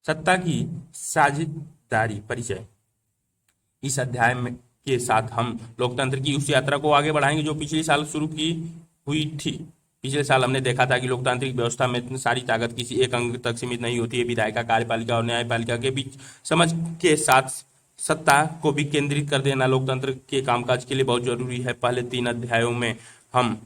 सत्ता की साझेदारी परिचय। इस अध्याय में के साथ हम लोकतंत्र की उस यात्रा को आगे बढ़ाएंगे जो पिछले साल शुरू की हुई थी। पिछले साल हमने देखा था कि लोकतांत्रिक व्यवस्था में इतनी सारी ताकत किसी एक अंग तक सीमित नहीं होती है। विधायिका, कार्यपालिका और न्यायपालिका के बीच समझ के साथ सत्ता को भी केंद्रित कर देना लोकतंत्र के कामकाज के लिए बहुत जरूरी है। पहले 3 अध्यायों में हम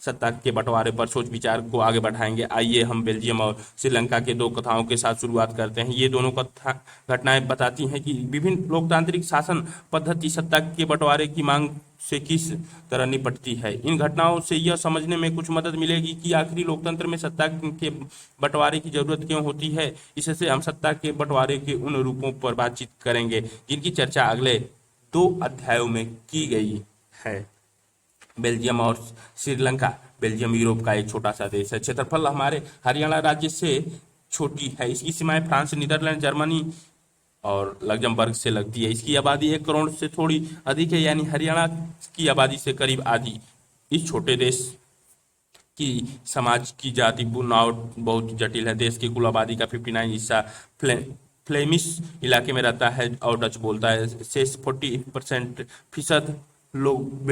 सत्ता के बंटवारे पर सोच विचार को आगे बढ़ाएंगे। आइए हम बेल्जियम और श्रीलंका के 2 कथाओं के साथ शुरुआत करते हैं। ये दोनों कथा घटनाएं बताती हैं कि विभिन्न लोकतांत्रिक शासन पद्धति सत्ता के बंटवारे की मांग से किस तरह निपटती है। इन घटनाओं से यह समझने में कुछ मदद मिलेगी कि आखिरी लोकतंत्र में सत्ता के बंटवारे की जरूरत क्यों होती है। इससे हम सत्ता के बंटवारे के उन रूपों पर बातचीत करेंगे जिनकी चर्चा अगले 2 अध्यायों में की गई है। बेल्जियम और श्रीलंका। बेल्जियम यूरोप का एक छोटा सा देश है। क्षेत्रफल हमारे हरियाणा राज्य से छोटी है। इसकी सीमाएं फ्रांस, नीदरलैंड, जर्मनी और लग्जमबर्ग से लगती है। इसकी आबादी 1 करोड़ से थोड़ी अधिक है, यानी हरियाणा की आबादी से करीब आधी। इस छोटे देश की समाज की जाति बुनावट बहुत जटिल है। देश की कुल आबादी का 59 हिस्सा फ्लेमिश इलाके में रहता है और डच बोलता है। शेष 40% लोग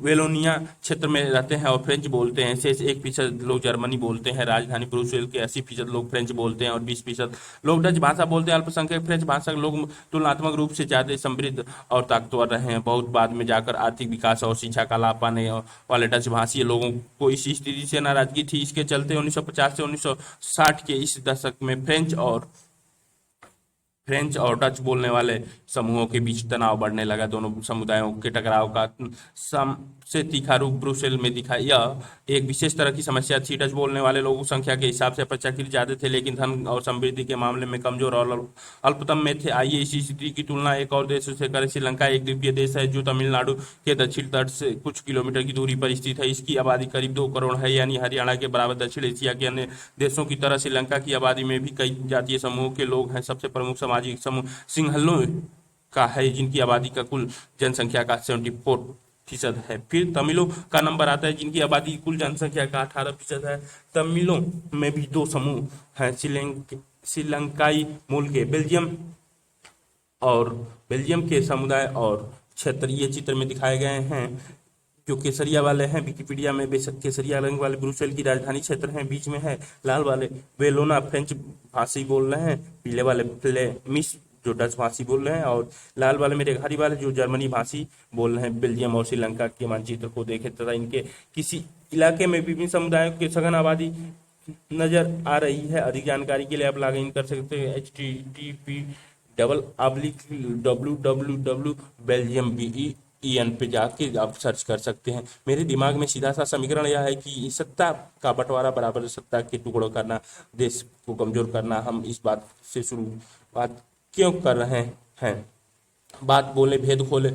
वेलोनिया क्षेत्र में रहते हैं और फ्रेंच बोलते हैं। शेष 1% लोग जर्मनी बोलते हैं। राजधानी ब्रुसेल के 80% लोग फ्रेंच बोलते हैं और 20% लोग डच भाषा बोलते हैं। अल्पसंख्यक फ्रेंच भाषा लोग तुलनात्मक रूप से ज्यादा समृद्ध और ताकतवर रहे हैं। बहुत बाद में जाकर आर्थिक विकास और शिक्षा का लाभ पाने वाले डच भाषी लोगों को इस स्थिति से नाराजगी थी। इसके चलते 1950 से 1960 के इस दशक में फ्रेंच और डच बोलने वाले समूहों के बीच तनाव बढ़ने लगा। दोनों समुदायों के टकराव का सबसे तीखा रूप ब्रुसेल में दिखा। यह एक विशेष तरह की समस्या थी। डच बोलने वाले लोग संख्या के हिसाब से अपेक्षाकृत ज्यादा थे, लेकिन धन और समृद्धि के मामले में कमजोर और अल्पतम में थे। आइए इसी स्थिति की तुलना एक और देश से करें। श्रीलंका एक द्वीपीय देश है जो तमिलनाडु के दक्षिण तट से कुछ किलोमीटर की दूरी पर स्थित है। इसकी आबादी करीब 2 करोड़ है, यानी हरियाणा के बराबर। दक्षिण एशिया के अन्य देशों की तरह श्रीलंका की आबादी में भी कई जातीय समूहों के लोग हैं। सबसे प्रमुख सामाजिक समूह सिंहलों का है, जिनकी आबादी का कुल जनसंख्या का 74% है। फिर तमिलों का नंबर आता है, जिनकी आबादी कुल जनसंख्या का 18% है। तमिलों में भी 2 समूह हैं श्रीलंकाई मूल के। बेल्जियम के समुदाय और क्षेत्र ये चित्र में दिखाए गए हैं। जो केसरिया वाले हैं विकिपीडिया में बेशक केसरिया रंग वाले ब्रुसेल की राजधानी क्षेत्र हैं, बीच में है। लाल वाले वेलोना फ्रेंच भाषी बोल रहे हैं, पीले वाले फ्लेमिश जो डच भाषी बोल रहे हैं, और लाल वाले मेरे घारी वाले जो जर्मनी भाषी बोल रहे हैं। बेल्जियम और श्रीलंका के मानचित्र को देखें तथा इनके किसी इलाके में विभिन्न समुदायों की सघन आबादी नजर आ रही है। अधिक जानकारी के लिए आप लॉग इन कर सकते हैं http://www.belgium पे जाके आप सर्च कर सकते हैं। मेरे दिमाग में सीधा सा समीकरण यह है कि सत्ता का बंटवारा बराबर सत्ता के टुकड़ों करना, देश को कमजोर करना। हम इस बात से शुरुआत क्यों कर रहे हैं? बात बोले भेद खोले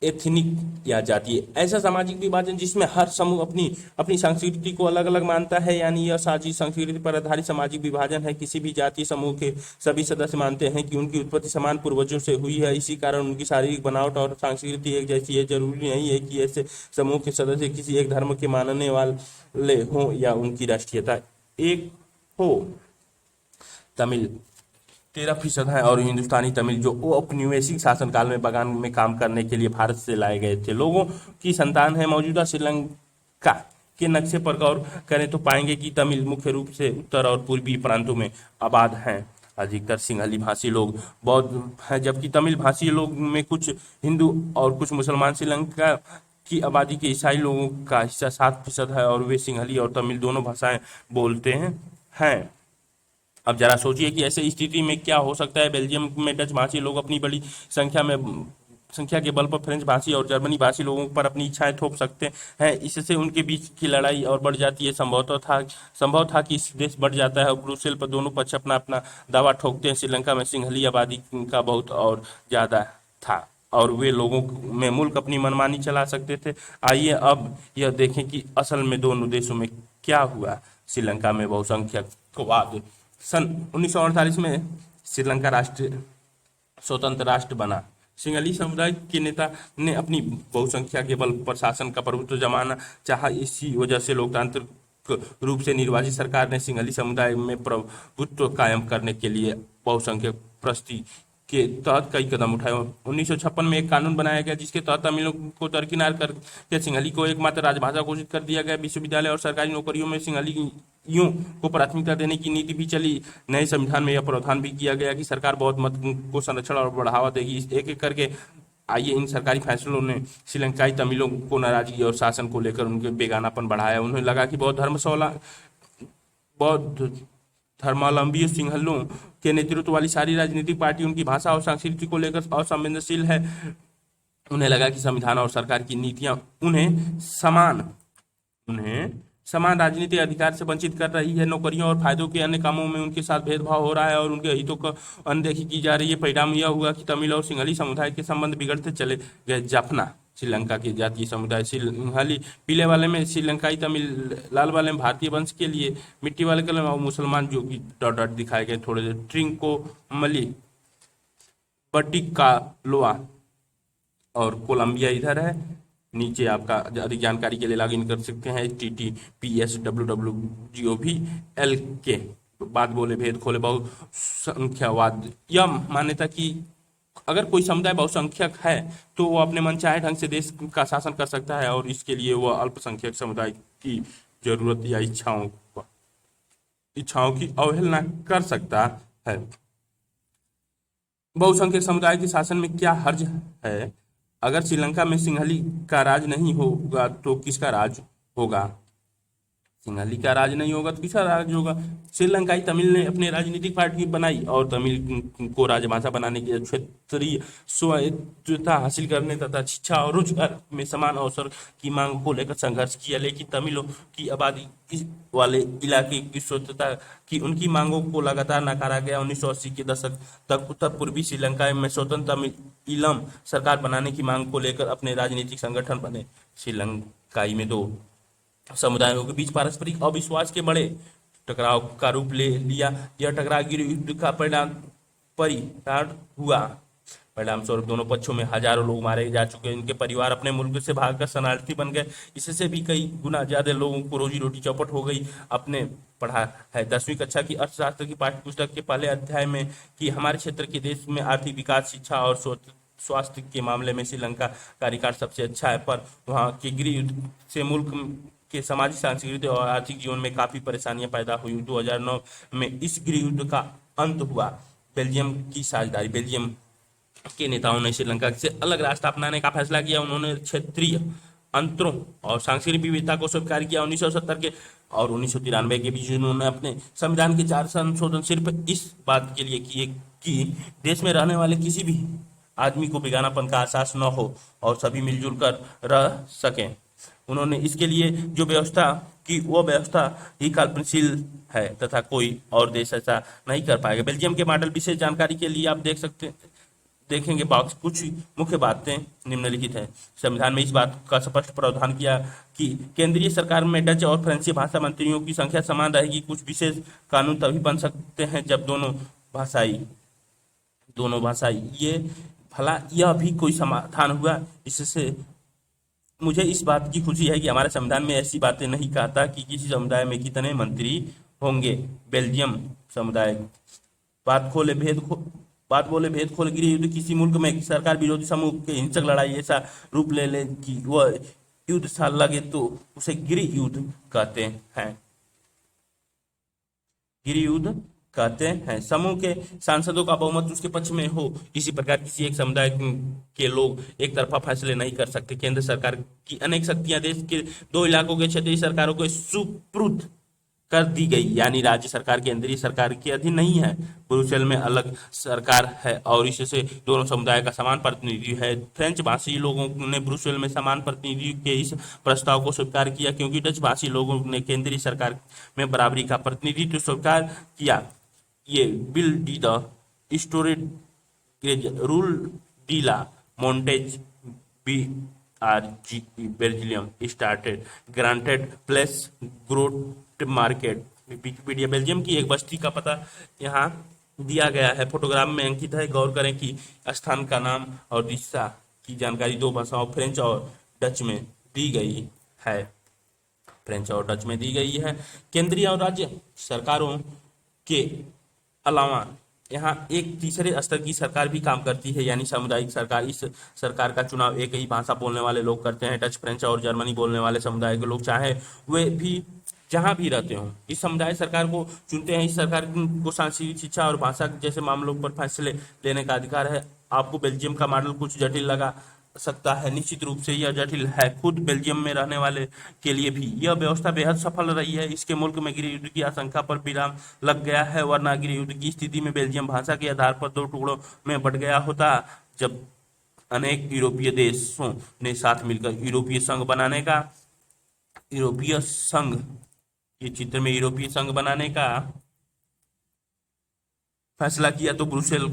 एथनिक या जातीय ऐसा सामाजिक विभाजन जिसमें हर समूह अपनी अपनी संस्कृति को अलग अलग मानता है, यानी यह साझी संस्कृति पर आधारित सामाजिक विभाजन है। किसी भी जातीय समूह के सभी सदस्य मानते हैं कि उनकी उत्पत्ति समान पूर्वजों से हुई है। इसी कारण उनकी शारीरिक बनावट और संस्कृति एक जैसी है। जरूरी नहीं है कि ऐसे समूह के सदस्य किसी एक धर्म के मानने वाले हों या उनकी राष्ट्रीयता एक हो। तमिल 13% है और हिंदुस्तानी तमिल जो औपनिवेशिक शासनकाल में बगान में काम करने के लिए भारत से लाए गए थे लोगों की संतान है। मौजूदा श्रीलंका के नक्शे पर गौर करें तो पाएंगे कि तमिल मुख्य रूप से उत्तर और पूर्वी प्रांतों में आबाद हैं। अधिकतर सिंहली भाषी लोग बौद्ध हैं, जबकि तमिल भाषी लोग में कुछ हिंदू और कुछ मुसलमान। श्रीलंका की आबादी के ईसाई लोगों का हिस्सा 7% है और वे सिंहली और तमिल दोनों भाषाएं बोलते हैं। अब जरा सोचिए कि ऐसे स्थिति में क्या हो सकता है। बेल्जियम में डच भाषी लोग अपनी बड़ी संख्या के बल पर फ्रेंच भाषी और जर्मनी भाषी लोगों पर अपनी इच्छाएं थोप सकते हैं। इससे उनके बीच की लड़ाई और बढ़ जाती है। संभव था कि देश बढ़ जाता है और ब्रुसेल पर दोनों पक्ष अपना अपना दावा ठोकते हैं। श्रीलंका में सिंहली आबादी का बहुत और ज्यादा था और वे लोगों में मुल्क अपनी मनमानी चला सकते थे। आइए अब यह देखें कि असल में दोनों देशों में क्या हुआ। श्रीलंका में बहुसंख्यकवाद। सन 1948 में श्रीलंका स्वतंत्र राष्ट्र बना। सिंहली समुदाय के नेता ने अपनी बहुसंख्या के बल पर शासन का प्रभुत्व जमाना चाहा। इसी वजह से लोकतंत्र रूप से निर्वाचित सरकार ने सिंहली समुदाय में प्रभुत्व कायम करने के लिए बहुसंख्यक प्रस्ती के तहत कई कदम उठाए। 1956 में एक कानून बनाया गया जिसके तहत तमिलों को दरकिनार करके सिंहली को एकमात्र राजभाषा घोषित कर दिया गया। विश्वविद्यालय और सरकारी नौकरियों में सिंहलियों को प्राथमिकता देने की नीति भी चली। नए संविधान में यह प्रावधान भी किया गया कि सरकार बौद्ध मत को संरक्षण और बढ़ावा देगी। एक एक करके आइए इन सरकारी फैसलों ने श्रीलंकाई तमिलों को नाराजगी और शासन को लेकर उनके बेगानापन बढ़ाया। उन्हें लगा कि बौद्ध धर्मावलंबी सिंहलों के नेतृत्व वाली सारी राजनीतिक पार्टी उनकी भाषा और संस्कृति को लेकर असंवेदनशील है। उन्हें लगा कि संविधान और सरकार की नीतियां उन्हें समान राजनीतिक अधिकार से वंचित कर रही है। नौकरियों और फायदों के अन्य कामों में उनके साथ भेदभाव हो रहा है और उनके हितों को अनदेखी की जा रही है। परिणाम यह हुआ कि तमिल और सिंहली समुदाय के संबंध बिगड़ते चले गए। जाफना श्रीलंका के जातीय समुदाय सिंहली पीले वाले में, श्रीलंकाई तमिल लाल वाले में भारतीय वंश के लिए मिट्टी वाले कलर और मुसलमान जो कि डॉट डॉट दिखाए गए थोड़े से ट्रिंकोमली बटिकालोआ और कोलंबिया इधर है। नीचे आपका अधिक जानकारी के लिए लॉगिन कर सकते हैं https://www.gov.l के। बात बोले भेद खोले बहुसंख्यावाद। यह मान्यता कि अगर कोई समुदाय बहुसंख्यक है तो वो अपने मन चाहे ढंग से देश का शासन कर सकता है और इसके लिए वह अल्पसंख्यक समुदाय की जरूरत या इच्छाओं की अवहेलना कर सकता है। बहुसंख्यक समुदाय के शासन में क्या हर्ज है? अगर श्रीलंका में सिंहली का राज नहीं होगा तो किसका राज होगा? सिंहली का राज नहीं होगा तो किसका राज होगा? श्रीलंकाई तमिल ने अपनी राजनीतिक पार्टी बनाई और तमिल को राजभाषा बनाने की क्षेत्रीय स्वायत्तता हासिल करने तथा शिक्षा और रोजगार में समान अवसर की मांग को लेकर संघर्ष किया। लेकिन तमिलों की आबादी वाले इलाके की स्वतंत्रता की उनकी मांगों को लगातार नकारा गया। 1980 के दशक तक उत्तर पूर्वी श्रीलंका में स्वतंत्र तमिलम सरकार बनाने की मांग को लेकर अपने राजनीतिक संगठन बने। श्रीलंकाई में दो समुदायों के बीच पारस्परिक अविश्वास के बड़े टकराव का रूप ले लिया। यह टकराव गृह युद्ध का परिणाम हुआ। परिणाम स्वरूप दोनों पक्षों में हजारों लोग मारे जा चुके। इनके परिवार अपने मुल्क से भागकर शरणार्थी बन गए। इससे भी कई गुना ज्यादा लोगों को रोजी रोटी चौपट हो गई। आपने पढ़ा है 10वीं कक्षा की अर्थशास्त्र की पाठ्य पुस्तक के पहले अध्याय में कि हमारे क्षेत्र के देश में आर्थिक विकास, शिक्षा और स्वास्थ्य के मामले में श्रीलंका का रिकॉर्ड सबसे अच्छा है, पर वहाँ के गृह युद्ध से मुल्क के सामाजिक, सांस्कृतिक और आर्थिक जीवन में काफी परेशानियां पैदा हुई। 2009 में इस गृह युद्ध का अंत हुआ। बेल्जियम की साझेदारी। बेल्जियम के नेताओं ने श्रीलंका से अलग रास्ता अपनाने का फैसला किया। उन्होंने क्षेत्रीय अंतरों और सांस्कृतिक विविधता को स्वीकार किया। 1970 के और 1993 के बीच उन्होंने अपने संविधान के 4 संशोधन सिर्फ इस बात के लिए किए कि देश में रहने वाले किसी भी आदमी को बेगानापन का एहसास न हो और सभी मिलजुल कर रह सकें। उन्होंने इसके लिए जो व्यवस्था की वो व्यवस्था ही कल्पनाशील है तथा कोई और देश ऐसा नहीं कर पाएगा। बेल्जियम के मॉडल विशेष जानकारी के लिए आप देखेंगे बॉक्स। कुछ मुख्य बातें निम्नलिखित है। संविधान में इस बात का स्पष्ट प्रावधान किया कि केंद्रीय सरकार में डच और फ्रेंची भाषा मंत्रियों की संख्या समान रहेगी। कुछ विशेष कानून तभी बन सकते हैं जब दोनों भाषाई ये भला यह भी कोई समाधान हुआ। इससे मुझे इस बात की खुशी है कि हमारे संविधान में ऐसी बातें नहीं कहता कि किसी समुदाय में कितने मंत्री होंगे। बेल्जियम समुदाय। बात बोले भेद खोले। गृह युद्ध किसी मुल्क में सरकार विरोधी समूह के हिंसक लड़ाई ऐसा रूप ले ले कि वह युद्ध सा लगे तो उसे गृह युद्ध कहते हैं। समूह के सांसदों का बहुमत उसके पक्ष में हो। इसी प्रकार किसी एक समुदाय के लोग एक तरफा फैसले नहीं कर सकते। केंद्र सरकार की अनेक शक्तियां देश के 2 इलाकों के क्षेत्रीय सरकारों को सुपुर्द कर दी गई, यानी राज्य सरकार केंद्रीय सरकार के अधीन नहीं है। ब्रुसेल में अलग सरकार है और इससे दोनों समुदाय का समान प्रतिनिधि है। फ्रेंच भाषी लोगों ने ब्रुसेल में समान प्रतिनिधि के इस प्रस्ताव को स्वीकार किया क्योंकि डच भाषी लोगों ने केंद्रीय सरकार में बराबरी का प्रतिनिधित्व स्वीकार किया। ये बिल डी द स्टोरेज रूल डी ला मोन्टेज BRG बेल्जियम स्टार्टेड ग्रांटेड प्लेस ग्रोट मार्केट। विकिपीडिया। बेल्जियम की एक बस्ती का पता यहाँ दिया गया है, फोटोग्राफ में अंकित है। गौर करें कि स्थान का नाम और दिशा की जानकारी 2 भाषाओं फ्रेंच और डच में दी गई है। फ्रेंच और डच में दी गई है। केंद्रीय और राज्य सरकारों के अलावा यहाँ एक तीसरे स्तर की सरकार भी काम करती है, यानी सामुदायिक सरकार। इस सरकार का चुनाव एक ही भाषा बोलने वाले लोग करते हैं। डच, फ्रेंच और जर्मनी बोलने वाले समुदाय के लोग, चाहे वे भी जहाँ भी रहते हों, इस समुदाय सरकार को चुनते हैं। इस सरकार को सांस्कृतिक, शिक्षा और भाषा जैसे मामलों पर फैसले लेने का अधिकार है। आपको बेल्जियम का मॉडल कुछ जटिल लगा सकता है, निश्चित रूप से यह जटिल है। खुद बेल्जियम में रहने वाले के लिए भी यह व्यवस्था बेहद सफल रही है। इसके मुल्क में गृह युद्ध की आशंका पर विराम लग गया है, वरना गृह युद्ध की स्थिति में बेल्जियम भाषा के आधार पर दो टुकड़ों में बंट गया होता। जब अनेक यूरोपीय देशों ने साथ मिलकर यूरोपीय संघ ये चित्र में यूरोपीय संघ बनाने का फैसला किया, तो ब्रुसेल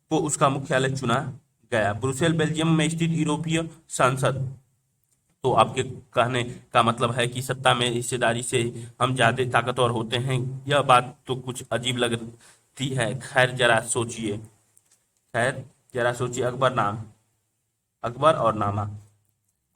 को उसका मुख्यालय चुना गया। ब्रुसेल बेल्जियम में स्थित यूरोपीय संसद। तो आपके कहने का मतलब है कि सत्ता में हिस्सेदारी से हम ज्यादा ताकतवर होते हैं। यह बात तो कुछ अजीब लगती है। खैर जरा सोचिए, अकबर और नामा।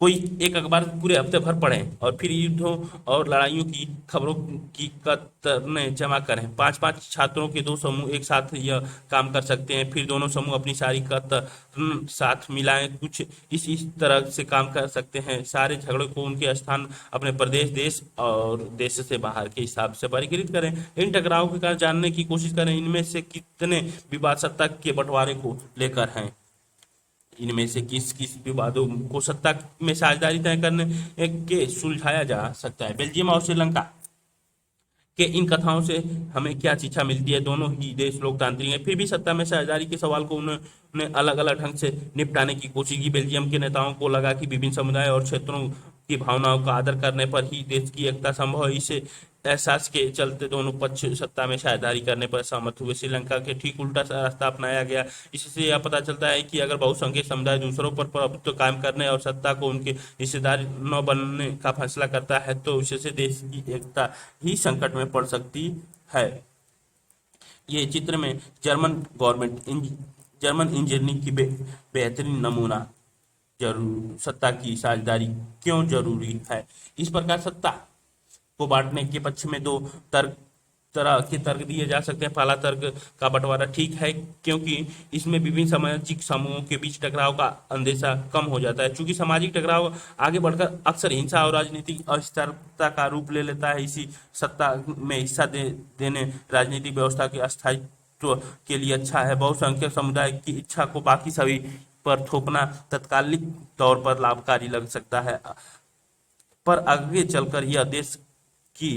कोई एक अखबार पूरे हफ्ते भर पढ़ें और फिर युद्धों और लड़ाइयों की खबरों की कतरने जमा करें। 5-5 छात्रों के दो समूह एक साथ यह काम कर सकते हैं। फिर दोनों समूह अपनी सारी कतरन साथ मिलाएं, कुछ इस तरह से काम कर सकते हैं। सारे झगड़े को उनके स्थान, अपने प्रदेश, देश और देश से बाहर के हिसाब से वर्गीकृत करें। इन टकराव के कारण जानने की कोशिश करें इनमें से कितने विवाद सत्ता के बंटवारे को लेकर हैं। इनमें से किस किस विवादों को सत्ता में साझेदारी तय करने के सुलझाया जा सकता है। बेल्जियम और श्रीलंका के इन कथाओं से हमें क्या शिक्षा मिलती है? दोनों ही देश लोकतांत्रिक हैं, फिर भी सत्ता में साझेदारी के सवाल को उन्होंने अलग अलग ढंग से निपटाने की कोशिश की। बेल्जियम के नेताओं को लगा कि विभिन्न समुदाय और क्षेत्रों की भावनाओं का आदर करने पर ही देश की एकता संभव है। इसे एहसास के चलते दोनों पक्ष सत्ता में साझेदारी करने पर सहमत हुए। श्रीलंका के ठीक उल्टा रास्ता अपनाया गया। इससे यह पता चलता है कि अगर बहुसंख्यक समुदाय दूसरों पर प्रभुत्व कायम करने और सत्ता को उनके हिस्सेदार न बनने का फैसला करता है, तो उससे देश की एकता ही संकट में पड़ सकती है। ये चित्र में जर्मन इंजीनियरिंग की बेहतरीन नमूना। सत्ता की साझेदारी क्यों जरूरी है? इस प्रकार सत्ता को बांटने के पक्ष में दो तरह के तर्क दिए जा सकते हैं। पहला तर्क का बंटवारा ठीक है, क्योंकि इसमें विभिन्न सामाजिक समूहों के बीच टकराव का अंदेशा कम हो जाता है। चूंकि सामाजिक टकराव आगे बढ़कर अक्सर हिंसा और राजनीतिक अस्थिरता का रूप ले लेता है, इसी सत्ता में हिस्सा देने राजनीतिक व्यवस्था के अस्थायित्व के लिए अच्छा है। बहुसंख्यक समुदाय की इच्छा को बाकी सभी पर थोपना तत्कालिक तौर पर लाभकारी लग सकता है, पर आगे चलकर यह देश की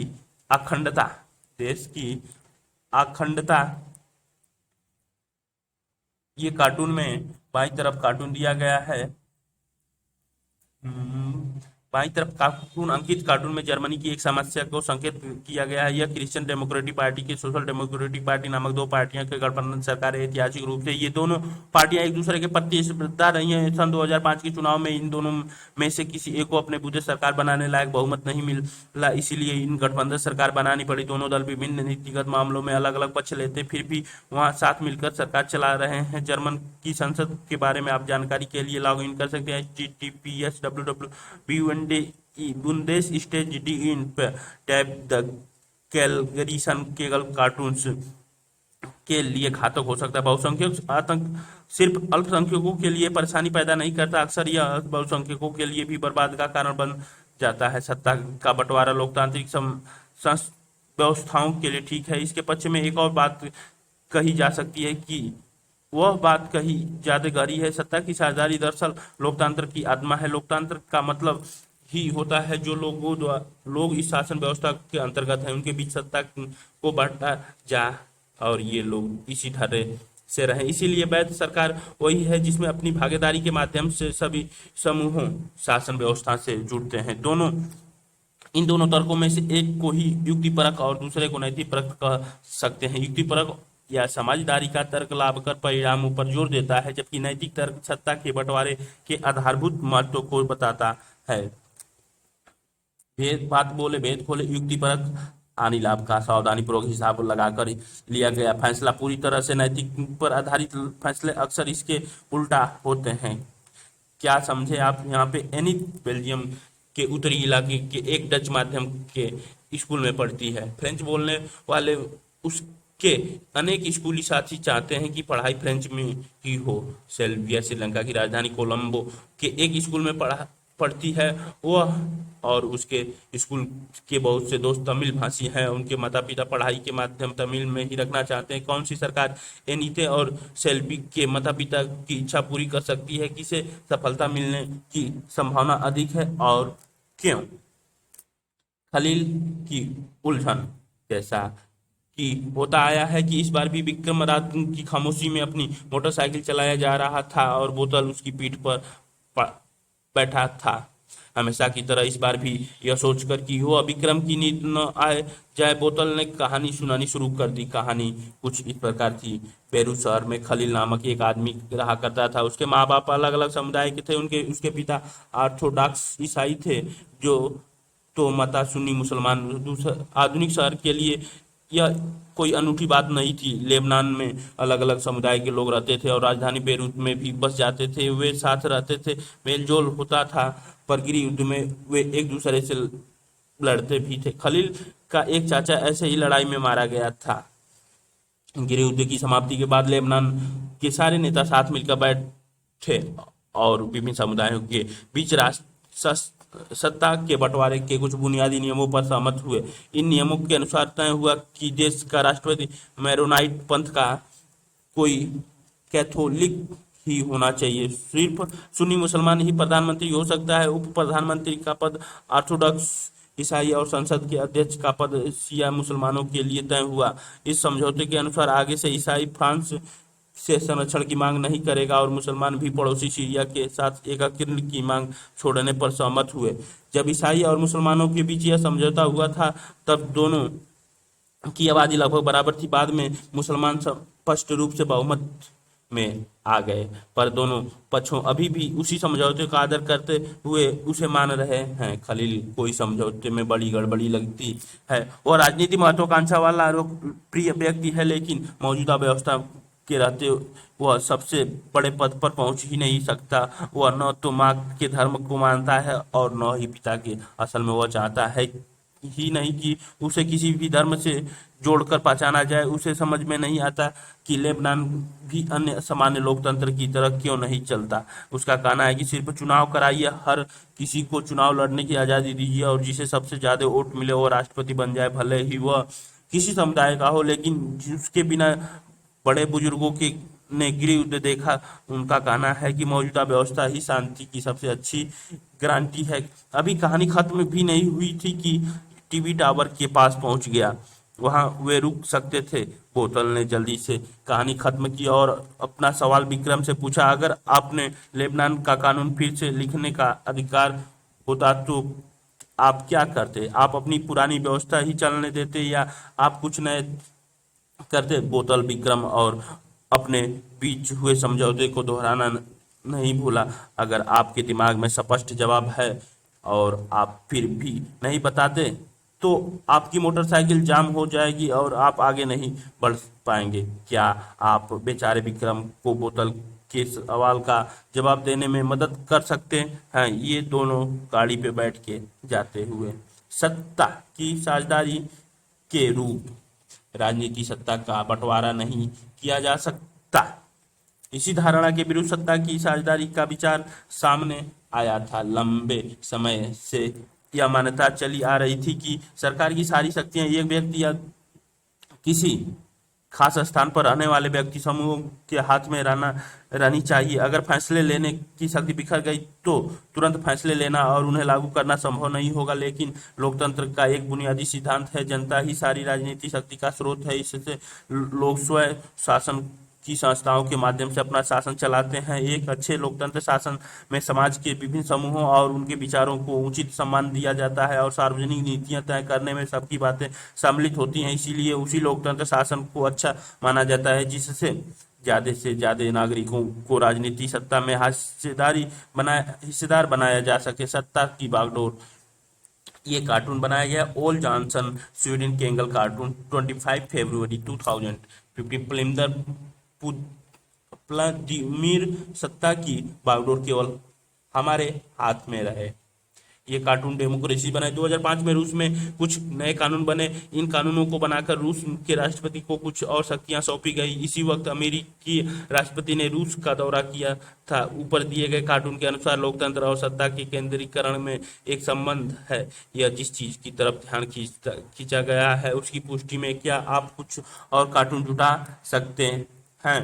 अखंडता ये कार्टून में बाईं तरफ कार्टून दिया गया है। बाईं तरफ कार्टून अंकित कार्टून में जर्मनी की एक समस्या को संकेत किया गया है। यह क्रिश्चियन डेमोक्रेटिक पार्टी की सोशल डेमोक्रेटिक पार्टी नामक दो पार्टियों के गठबंधन सरकार है। ऐतिहासिक रूप से ये दोनों पार्टियां एक दूसरे के प्रतिस्पर्धा रही हैं। सन 2005 के चुनाव में इन दोनों में से किसी एक को अपने बूते सरकार बनाने लायक बहुमत नहीं मिला, इसीलिए इन गठबंधन सरकार बनानी पड़ी। दोनों दल विभिन्न नीतिगत मामलों में अलग अलग पक्ष लेते, फिर भी वहां साथ मिलकर सरकार चला रहे हैं। जर्मन की संसद के बारे में आप जानकारी के लिए लॉग इन कर सकते हैं https://www.bundesstaat.de पर टैब द कैलगरीसन केवल कार्टून्स के लिए घातक हो सकता है। बहुसंख्यक आतंक सिर्फ अल्पसंख्यकों के लिए परेशानी पैदा नहीं करता, अक्सर यह बहुसंख्यकों के लिए भी बर्बाद का कारण बन जाता है। सत्ता का बंटवारा लोकतांत्रिक व्यवस्थाओं के लिए ठीक है। इसके पक्ष में एक और बात कही जा सकती है कि वह बात कहीं ज्यादा गहरी है। सत्ता की साझेदारी दरअसल लोकतंत्र की आत्मा है। लोकतंत्र का मतलब ही होता है जो लोग इस शासन व्यवस्था के अंतर्गत हैं, उनके बीच सत्ता को बांटा जा और ये लोग इसी तरह से रहे। इसीलिए वैध सरकार वही है जिसमें अपनी भागीदारी के माध्यम से सभी समूहों शासन व्यवस्था से जुड़ते हैं। इन दोनों तर्कों में से एक को ही युक्तिपरक और दूसरे को नैतिकपरक कह सकते हैं। युक्तिपरक या समझदारी का तर्क लाभकर परिणामों पर जोर देता है, जबकि नैतिक तर्क सत्ता के बंटवारे के आधारभूत महत्व को बताता है। भेद खोले। युक्तिपरक हानि लाभ का सावधानीपूर्वक हिसाब लगाकर लिया गया फैसला पूरी तरह से नैतिक पर आधारित फैसले अक्सर इसके उल्टा होते हैं। क्या समझे आप? यहाँ पे एनी बेल्जियम के उत्तरी इलाके के एक डच माध्यम के स्कूल में पढ़ती है। फ्रेंच बोलने वाले उसके अनेक स्कूली साथी चाहते हैं कि पढ़ाई फ्रेंच में ही हो। सेल्विया श्रीलंका की राजधानी कोलंबो के एक स्कूल में पढ़ती है। वह और उसके स्कूल के बहुत से दोस्त तमिल भाषी हैं। उनके माता पिता पढ़ाई के माध्यम तमिल में ही रखना चाहते हैं। कौन सी सरकार एनीते और सेल्वी के माता पिता की इच्छा पूरी कर सकती है? किसे सफलता मिलने की संभावना अधिक है और क्यों? खलील की उलझन जैसा कि होता आया है कि इस बार भी विक्रम रात की खामोशी में अपनी मोटरसाइकिल चलाया जा रहा था और बोतल उसकी पीठ पर बैठा था। हमेशा की तरह इस बार भी यह सोचकर कि वह विक्रम की नींद न आए जाए, बोतल ने कहानी सुनानी शुरू कर दी। कहानी कुछ इस प्रकार थी। पेरू शहर में खलील नामक एक आदमी रहा करता था। उसके माँ बाप अलग अलग समुदाय के थे। उसके पिता ऑर्थोडॉक्स ईसाई थे, जो तो माता सुन्नी मुसलमान। आधुनिक शहर के लिए यह कोई अनूठी बात नहीं थी। लेबनान में अलग अलग समुदाय के लोग रहते थे और राजधानी बेरूत में भी बस जाते थे। वे साथ रहते थे, मेलजोल होता था, पर गृह युद्ध में वे एक दूसरे से लड़ते भी थे। खलील का एक चाचा ऐसे ही लड़ाई में मारा गया था। गृह युद्ध की समाप्ति के बाद लेबनान के सारे नेता साथ मिलकर बैठे और विभिन्न समुदायों के बीच राष्ट्र सत्ता के बंटवारे के कुछ बुनियादी नियमों पर सहमत हुए। इन नियमों के अनुसार तय हुआ कि देश का राष्ट्रपति मैरोनाइट पंथ का कोई कैथोलिक ही होना चाहिए। सिर्फ सुन्नी मुसलमान ही प्रधानमंत्री हो सकता है। उप प्रधानमंत्री का पद ऑर्थोडॉक्स ईसाई और संसद के अध्यक्ष का पद शिया मुसलमानों के लिए तय हुआ। इस समझौते के अनुसार आगे से ईसाई फ्रांस से संरक्षण की मांग नहीं करेगा और मुसलमान भी पड़ोसी सीरिया के साथ एकीकरण की मांग छोड़ने पर सहमत हुए। जब ईसाई और मुसलमानों के बीच यह समझौता हुआ था, तब दोनों की आबादी लगभग बराबर थी। बाद में मुसलमान स्पष्ट रूप से बहुमत में आ गए, पर दोनों पक्षों अभी भी उसी समझौते का आदर करते हुए उसे मान रहे हैं। खलील कोई समझौते में बड़ी गड़बड़ी लगती है। वह राजनीति महत्वाकांक्षा वाला प्रिय व्यक्ति है, लेकिन मौजूदा व्यवस्था के रहते वह सबसे बड़े पद पर पहुंच ही नहीं सकता। वह न तो माँ के धर्म को मानता है और न ही पिता के। असल में वह चाहता है ही नहीं कि उसे किसी भी धर्म से जोड़कर पहचाना जाए। उसे समझ में नहीं आता कि लेबनान भी अन्य सामान्य लोकतंत्र की तरह क्यों नहीं चलता। उसका कहना है कि सिर्फ चुनाव कराइए, हर किसी को चुनाव लड़ने की आज़ादी दीजिए और जिसे सबसे ज्यादा वोट मिले वो राष्ट्रपति बन जाए, भले ही वह किसी समुदाय का हो। लेकिन जिसके बिना बड़े बुजुर्गों के ने गृह युद्ध देखा, उनका कहना है कि मौजूदा व्यवस्था ही शांति की सबसे अच्छी गारंटी है। अभी कहानी खत्म भी नहीं हुई थी कि टीवी टावर के पास पहुंच गया। वहां वे रुक सकते थे। बोतल ने जल्दी से कहानी खत्म की और अपना सवाल विक्रम से पूछा, अगर आपने लेबनान का कानून फिर से लिखने का अधिकार होता तो आप क्या करते? आप अपनी पुरानी व्यवस्था ही चलने देते या आप कुछ नए करते? बोतल विक्रम और अपने बीच हुए समझौते को दोहराना नहीं भूला। अगर आपके दिमाग में स्पष्ट जवाब है और आप फिर भी नहीं बताते, तो आपकी मोटरसाइकिल जाम हो जाएगी और आप आगे नहीं बढ़ पाएंगे। क्या आप बेचारे विक्रम को बोतल के सवाल का जवाब देने में मदद कर सकते हैं? ये दोनों गाड़ी पे बैठ के जाते हुए। सत्ता की साझेदारी के रूप। राजनीति सत्ता का बंटवारा नहीं किया जा सकता, इसी धारणा के विरुद्ध सत्ता की साझेदारी का विचार सामने आया था। लंबे समय से यह मान्यता चली आ रही थी कि सरकार की सारी शक्तियां एक व्यक्ति या किसी खास स्थान पर रहने वाले व्यक्ति समूह के हाथ में रहनी चाहिए। अगर फैसले लेने की शक्ति बिखर गई तो तुरंत फैसले लेना और उन्हें लागू करना संभव नहीं होगा। लेकिन लोकतंत्र का एक बुनियादी सिद्धांत है, जनता ही सारी राजनीतिक शक्ति का स्रोत है। इससे लोग स्वयं शासन की संस्थाओं के माध्यम से अपना शासन चलाते हैं। एक अच्छे लोकतंत्र शासन में समाज के विभिन्न समूहों और उनके विचारों को उचित सम्मान दिया जाता है और सार्वजनिक नीतियां तय करने में सबकी बातें सम्मिलित होती हैं। इसीलिए उसी लोकतंत्र शासन को अच्छा माना जाता है जिससे ज्यादा से ज्यादा नागरिकों को राजनीतिक सत्ता में हिस्सेदार बनाया जा सके। सत्ता की बागडोर। ये कार्टून बनाया गया ओल जॉनसन, स्वीडन के एंगल कार्टून, 25 फरवरी 2015। प्लिमदर व्लादिमीर, सत्ता की बागडोर केवल हमारे हाथ में रहे। ये कार्टून डेमोक्रेसी बनाए। 2005 में रूस में कुछ नए कानून बने। इन कानूनों को बनाकर रूस के राष्ट्रपति को कुछ और शक्तियां सौंपी गई। इसी वक्त अमेरिकी राष्ट्रपति ने रूस का दौरा किया था। ऊपर दिए गए कार्टून के अनुसार लोकतंत्र और सत्ता के केंद्रीकरण में एक संबंध है। यह जिस चीज की तरफ ध्यान खींचा गया है उसकी पुष्टि में क्या आप कुछ और कार्टून जुटा सकते हैं?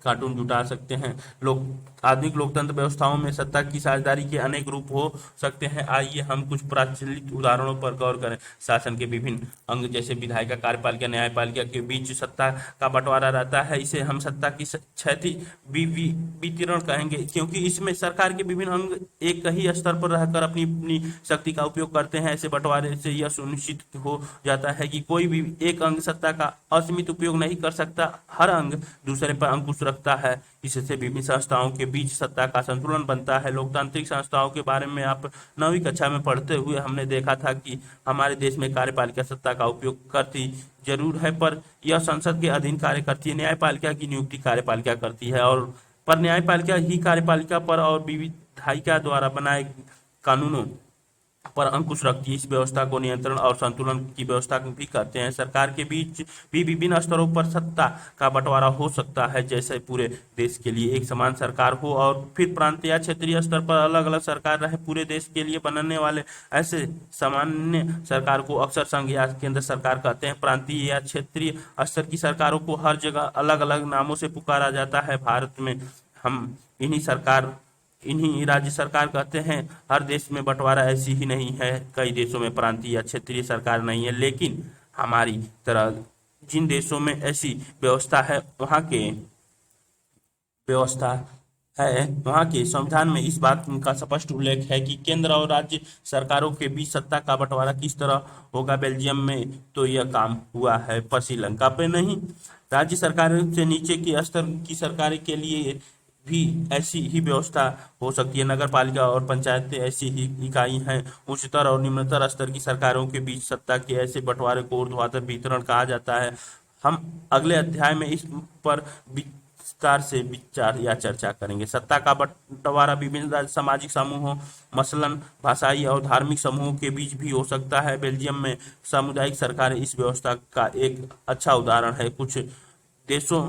कार्टून जुटा सकते हैं। लोक आधुनिक लोकतंत्र व्यवस्थाओं में सत्ता की साझेदारी के अनेक रूप हो सकते हैं। आइए हम कुछ प्रचलित उदाहरणों पर गौर करें। शासन के विभिन्न अंग जैसे विधायिका, कार्यपालिका, न्यायपालिका के बीच सत्ता का बंटवारा रहता है। इसे हम सत्ता की क्षैतिज वितरण कहेंगे, क्योंकि इसमें सरकार के विभिन्न अंग एक ही स्तर पर रहकर अपनी अपनी शक्ति का उपयोग करते हैं। ऐसे बंटवारे से यह सुनिश्चित हो जाता है कि कोई भी एक अंग सत्ता का असीमित उपयोग नहीं कर सकता। हर अंग दूसरे पर अंकुश रखता है। इससे विभिन्न संस्थाओं के बीच सत्ता का संतुलन बनता है। लोकतांत्रिक संस्थाओं के बारे में आप 9वीं कक्षा में पढ़ते हुए हमने देखा था कि हमारे देश में कार्यपालिका सत्ता का उपयोग करती जरूर है, पर यह संसद के अधीन कार्य करती है। न्यायपालिका की नियुक्ति कार्यपालिका करती है और पर न्यायपालिका ही कार्यपालिका पर और विधायिका द्वारा बनाए कानूनों पर अंकुश रखती है। इस व्यवस्था को नियंत्रण और संतुलन की व्यवस्था भी कहते हैं। सरकार के बीच भी विभिन्न स्तरों पर सत्ता का बंटवारा हो सकता है, जैसे पूरे देश के लिए एक समान सरकार हो और फिर प्रांतीय या क्षेत्रीय स्तर पर अलग अलग सरकार रहे। पूरे देश के लिए बनने वाले ऐसे सामान्य सरकार को अक्सर संघ या केंद्र सरकार कहते हैं। प्रांतीय या क्षेत्रीय स्तर की सरकारों को हर जगह अलग अलग नामों से पुकारा जाता है। भारत में हम इन्हीं राज्य सरकार कहते हैं। हर देश में बंटवारा ऐसी ही नहीं है। कई देशों में प्रांतीय या क्षेत्रीय सरकार नहीं है, लेकिन हमारी तरह जिन देशों में ऐसी व्यवस्था है वहाँ के संविधान में इस बात का स्पष्ट उल्लेख है कि केंद्र और राज्य सरकारों के बीच सत्ता का बंटवारा किस तरह होगा। बेल्जियम में तो यह काम हुआ है, पर श्रीलंका पे नहीं। राज्य सरकारों से नीचे के स्तर की सरकार के लिए भी ऐसी ही व्यवस्था हो सकती है। नगर पालिका और पंचायतें ऐसी ही इकाई हैं। उच्चतर और निम्नतर स्तर की सरकारों के बीच सत्ता के ऐसे बंटवारे को ऊर्ध्वाधर वितरण कहा जाता है। हम अगले अध्याय में इस पर विस्तार से विचार या चर्चा करेंगे। सत्ता का बंटवारा विभिन्न सामाजिक समूहों मसलन भाषाई और धार्मिक समूहों के बीच भी हो सकता है। बेल्जियम में सामुदायिक सरकारें इस व्यवस्था का एक अच्छा उदाहरण है। कुछ देशों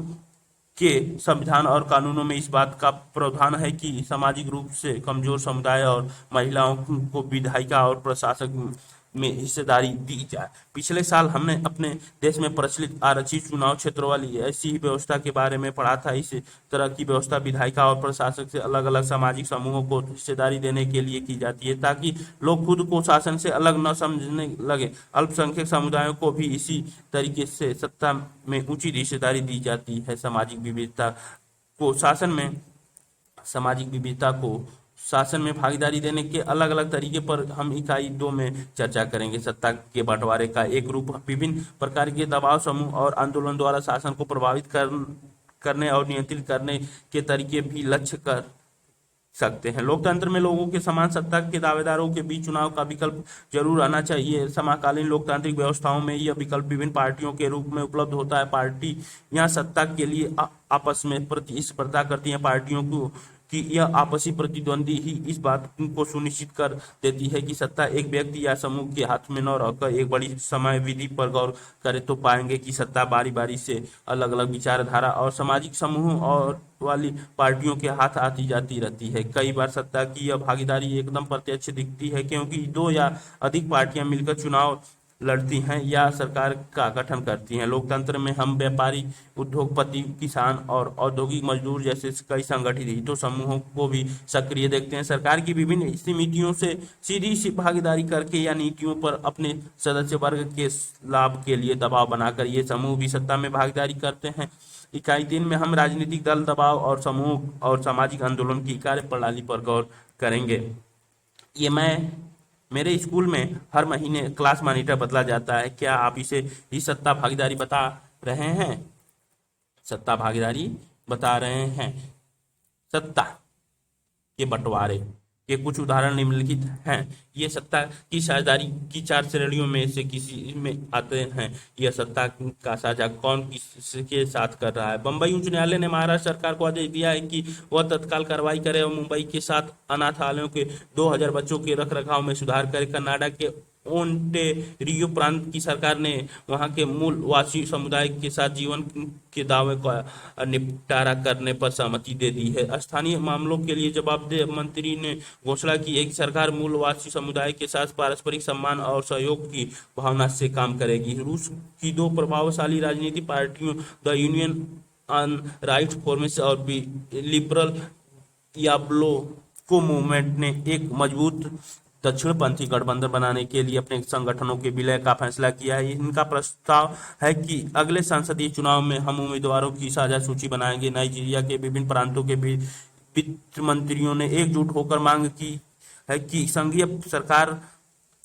के संविधान और कानूनों में इस बात का प्रावधान है कि सामाजिक रूप से कमजोर समुदाय और महिलाओं को विधायिका और प्रशासक में हिस्सेदारी दी जाए। पिछले साल हमने अपने देश में प्रचलित आरक्षित चुनाव क्षेत्रों वाली ऐसी ही व्यवस्था के बारे में पढ़ा था। इस तरह की व्यवस्था विधायिका और प्रशासक से अलग अलग सामाजिक समूहों को हिस्सेदारी देने के लिए की जाती है, ताकि लोग खुद को शासन से अलग न समझने लगे। अल्पसंख्यक समुदायों को भी इसी तरीके से सत्ता में उचित हिस्सेदारी दी जाती है। सामाजिक विविधता को शासन में भागीदारी देने के अलग अलग तरीके पर हम इकाई 2 में चर्चा करेंगे। सत्ता के बंटवारे का एक रूप विभिन्न प्रकार के दबाव समूह और आंदोलन द्वारा शासन को प्रभावित करने और नियंत्रित करने के तरीके भी लक्ष्य कर सकते हैं। लोकतंत्र में लोगों के समान सत्ता के दावेदारों के बीच चुनाव का विकल्प जरूर आना चाहिए। समकालीन लोकतांत्रिक व्यवस्थाओं में यह विकल्प विभिन्न पार्टियों के रूप में उपलब्ध होता है। पार्टी यहाँ सत्ता के लिए आपस में प्रतिस्पर्धा करती हैं। पार्टियों को कि यह आपसी प्रतिद्वंदी ही इस बात को सुनिश्चित कर देती है कि सत्ता एक व्यक्ति या समूह के हाथ में न रहकर एक बड़ी समय विधि पर गौर करें तो पाएंगे कि सत्ता बारी बारी से अलग अलग विचारधारा और सामाजिक समूहों और वाली पार्टियों के हाथ आती जाती रहती है। कई बार सत्ता की यह भागीदारी एकदम प्रत्यक्ष दिखती है, क्योंकि 2 या अधिक पार्टियां मिलकर चुनाव लड़ती हैं या सरकार का गठन करती हैं। लोकतंत्र में हम व्यापारी, उद्योगपति, किसान और औद्योगिक मजदूर जैसे कई संगठित हितों समूहों को भी सक्रिय देखते हैं। सरकार की विभिन्न समितियों से सीधी भागीदारी करके या नीतियों पर अपने सदस्य वर्ग के लाभ के लिए दबाव बनाकर ये समूह भी सत्ता में भागीदारी करते हैं। इकाई 3 में हम राजनीतिक दल, दबाव और समूह और सामाजिक आंदोलन की कार्यप्रणाली पर गौर करेंगे। मेरे स्कूल में हर महीने क्लास मॉनिटर बदला जाता है। क्या आप इसे ही सत्ता भागीदारी बता रहे हैं? सत्ता भागीदारी बता रहे हैं। सत्ता के बंटवारे के कुछ उदाहरण निम्नलिखित हैं। ये सत्ता की साझेदारी की 4 श्रेणियों में से किसी में आते हैं। यह सत्ता का साझा कौन किसके साथ कर रहा है। बम्बई उच्च न्यायालय ने महाराष्ट्र सरकार को आदेश दिया है कि वह तत्काल कार्रवाई करे और मुंबई के 7 अनाथालयों के 2000 बच्चों के रखरखाव में सुधार करे। कर्नाटक के ओंटेरियो प्रांत की सरकार ने वहां के मूलवासी समुदाय के साथ जीवन के दावे का निपटारा करने पर सहमति दे दी है। स्थानीय मामलों के लिए जवाबदेह मंत्री ने घोषणा की है कि सरकार मूलवासी समुदाय के साथ पारस्परिक सम्मान और सहयोग की भावना से काम करेगी। रूस की 2 प्रभावशाली राजनीतिक पार्टियों द यूनियन ऑन राइट फॉर्मेस और लिबरल याब्लोको मूवमेंट ने एक मजबूत दक्षिणपंथी गठबंधन बनाने के लिए अपने संगठनों के विलय का फैसला किया है। इनका प्रस्ताव है कि अगले संसदीय चुनाव में हम उम्मीदवारों की साझा सूची बनाएंगे। नाइजीरिया के विभिन्न प्रांतों के वित्त मंत्रियों ने एकजुट होकर मांग की है कि संघीय सरकार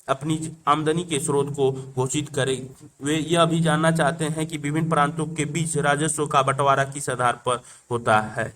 अपनी आमदनी के स्रोत को घोषित करे। वे यह भी जानना चाहते हैं कि विभिन्न प्रांतों के बीच राजस्व का बंटवारा किस आधार पर होता है।